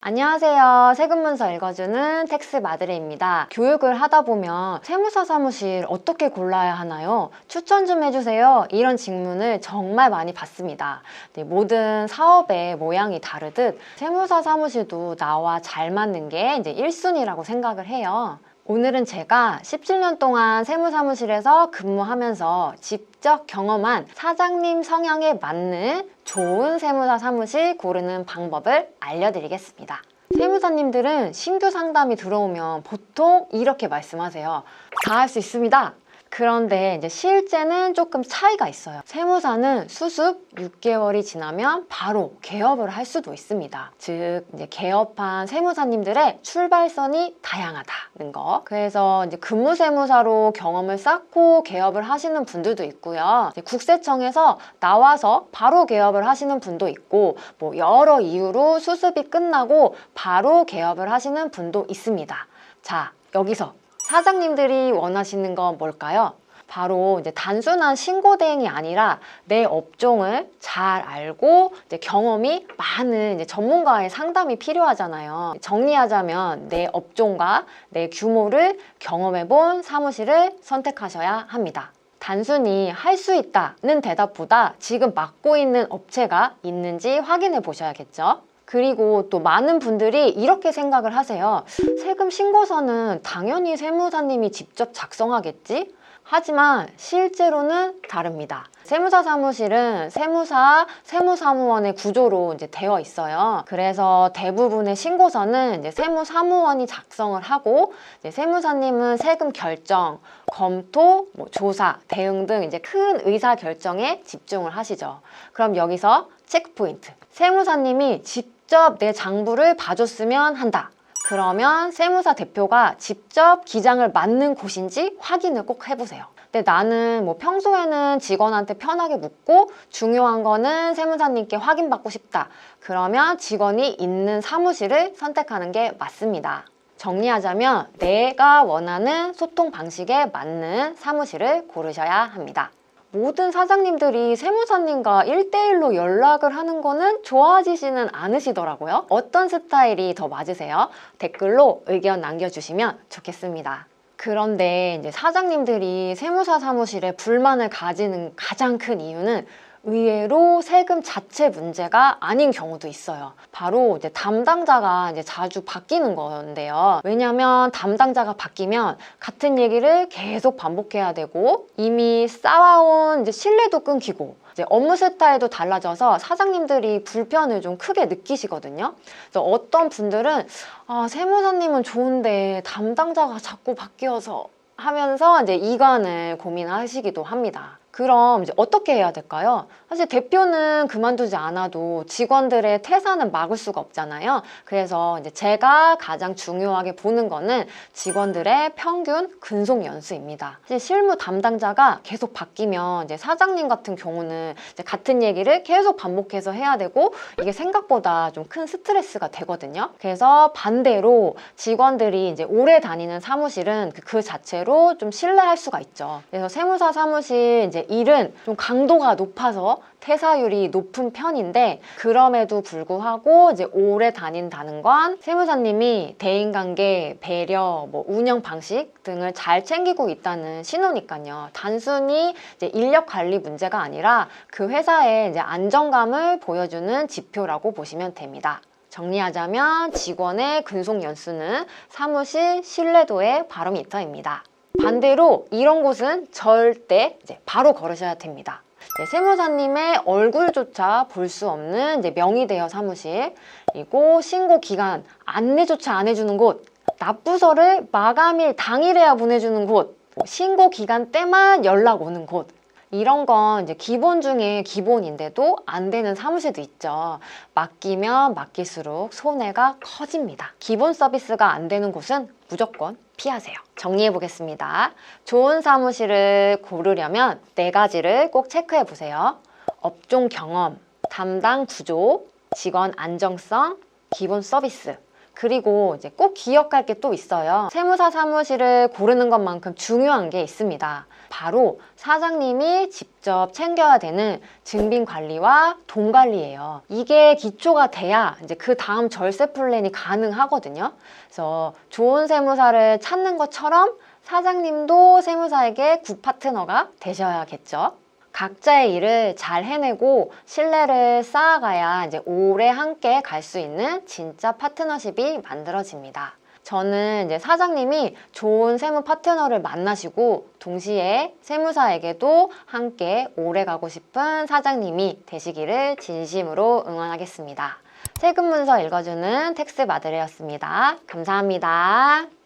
안녕하세요. 세금문서 읽어주는 텍스 마드레입니다. 교육을 하다 보면 세무사 사무실 어떻게 골라야 하나요? 추천 좀 해주세요. 이런 질문을 정말 많이 받습니다. 모든 사업의 모양이 다르듯 세무사 사무실도 나와 잘 맞는 게 이제 1순위라고 생각을 해요. 오늘은 제가 17년 동안 세무사무실에서 근무하면서 직접 경험한 사장님 성향에 맞는 좋은 세무사 사무실 고르는 방법을 알려드리겠습니다. 세무사님들은 신규 상담이 들어오면 보통 이렇게 말씀하세요. 다 할 수 있습니다. 그런데 이제 실제는 조금 차이가 있어요. 세무사는 수습 6개월이 지나면 바로 개업을 할 수도 있습니다. 즉 이제 개업한 세무사님들의 출발선이 다양하다는 거. 그래서 이제 근무세무사로 경험을 쌓고 개업을 하시는 분들도 있고요. 국세청에서 나와서 바로 개업을 하시는 분도 있고, 뭐 여러 이유로 수습이 끝나고 바로 개업을 하시는 분도 있습니다. 자, 여기서 사장님들이 원하시는 건 뭘까요? 바로 이제 단순한 신고 대행이 아니라 내 업종을 잘 알고 이제 경험이 많은 이제 전문가의 상담이 필요하잖아요. 정리하자면 내 업종과 내 규모를 경험해본 사무실을 선택하셔야 합니다. 단순히 할 수 있다는 대답보다 지금 맡고 있는 업체가 있는지 확인해 보셔야겠죠. 그리고 또 많은 분들이 이렇게 생각을 하세요. 세금 신고서는 당연히 세무사님이 직접 작성하겠지? 하지만 실제로는 다릅니다. 세무사 사무실은 세무사, 세무사무원의 구조로 이제 되어 있어요. 그래서 대부분의 신고서는 이제 세무사무원이 작성을 하고, 이제 세무사님은 세금 결정, 검토, 조사, 대응 등 이제 큰 의사 결정에 집중을 하시죠. 그럼 여기서 체크 포인트. 세무사님이 직접 내 장부를 봐줬으면 한다. 그러면 세무사 대표가 직접 기장을 맡는 곳인지 확인을 꼭 해보세요. 근데 나는 뭐 평소에는 직원한테 편하게 묻고 중요한 거는 세무사님께 확인받고 싶다. 그러면 직원이 있는 사무실을 선택하는 게 맞습니다. 정리하자면 내가 원하는 소통 방식에 맞는 사무실을 고르셔야 합니다. 모든 사장님들이 세무사님과 1대1로 연락을 하는 거는 좋아지지는 않으시더라고요. 어떤 스타일이 더 맞으세요? 댓글로 의견 남겨주시면 좋겠습니다. 그런데 이제 사장님들이 세무사 사무실에 불만을 가지는 가장 큰 이유는 의외로 세금 자체 문제가 아닌 경우도 있어요. 바로 이제 담당자가 이제 자주 바뀌는 건데요. 왜냐하면 담당자가 바뀌면 같은 얘기를 계속 반복해야 되고, 이미 쌓아온 이제 신뢰도 끊기고, 이제 업무 스타일도 달라져서 사장님들이 불편을 좀 크게 느끼시거든요. 그래서 어떤 분들은 세무사님은 좋은데 담당자가 자꾸 바뀌어서 하면서 이제 이관을 고민하시기도 합니다. 그럼 이제 어떻게 해야 될까요? 사실 대표는 그만두지 않아도 직원들의 퇴사는 막을 수가 없잖아요. 그래서 이제 제가 가장 중요하게 보는 거는 직원들의 평균 근속 연수입니다. 사실 실무 담당자가 계속 바뀌면 이제 사장님 같은 경우는 이제 같은 얘기를 계속 반복해서 해야 되고, 이게 생각보다 좀 큰 스트레스가 되거든요. 그래서 반대로 직원들이 이제 오래 다니는 사무실은 그 자체로 좀 신뢰할 수가 있죠. 그래서 세무사 사무실 이제 일은 좀 강도가 높아서 퇴사율이 높은 편인데, 그럼에도 불구하고 이제 오래 다닌다는 건 세무사님이 대인관계, 배려, 운영 방식 등을 잘 챙기고 있다는 신호니까요. 단순히 이제 인력 관리 문제가 아니라 그 회사의 이제 안정감을 보여주는 지표라고 보시면 됩니다. 정리하자면 직원의 근속 연수는 사무실 신뢰도의 바로미터입니다. 반대로 이런 곳은 절대 이제 바로 걸으셔야 됩니다. 세무사님의 얼굴조차 볼 수 없는 이제 명의대여 사무실, 그리고 신고 기간 안내조차 안 해주는 곳, 납부서를 마감일 당일에야 보내주는 곳, 신고 기간 때만 연락 오는 곳, 이런 건 이제 기본 중에 기본인데도 안 되는 사무실도 있죠. 맡기면 맡길수록 손해가 커집니다. 기본 서비스가 안 되는 곳은 무조건 피하세요. 정리해 보겠습니다. 좋은 사무실을 고르려면 4가지를 꼭 체크해 보세요. 업종 경험, 담당 구조, 직원 안정성, 기본 서비스, 그리고 이제 꼭 기억할 게 또 있어요. 세무사 사무실을 고르는 것만큼 중요한 게 있습니다. 바로 사장님이 직접 챙겨야 되는 증빙 관리와 돈 관리예요. 이게 기초가 돼야 이제 그 다음 절세 플랜이 가능하거든요. 그래서 좋은 세무사를 찾는 것처럼 사장님도 세무사에게 굿 파트너가 되셔야겠죠. 각자의 일을 잘 해내고 신뢰를 쌓아가야 이제 오래 함께 갈 수 있는 진짜 파트너십이 만들어집니다. 저는 이제 사장님이 좋은 세무 파트너를 만나시고 동시에 세무사에게도 함께 오래 가고 싶은 사장님이 되시기를 진심으로 응원하겠습니다. 세금 문서 읽어주는 텍스 마드레였습니다. 감사합니다.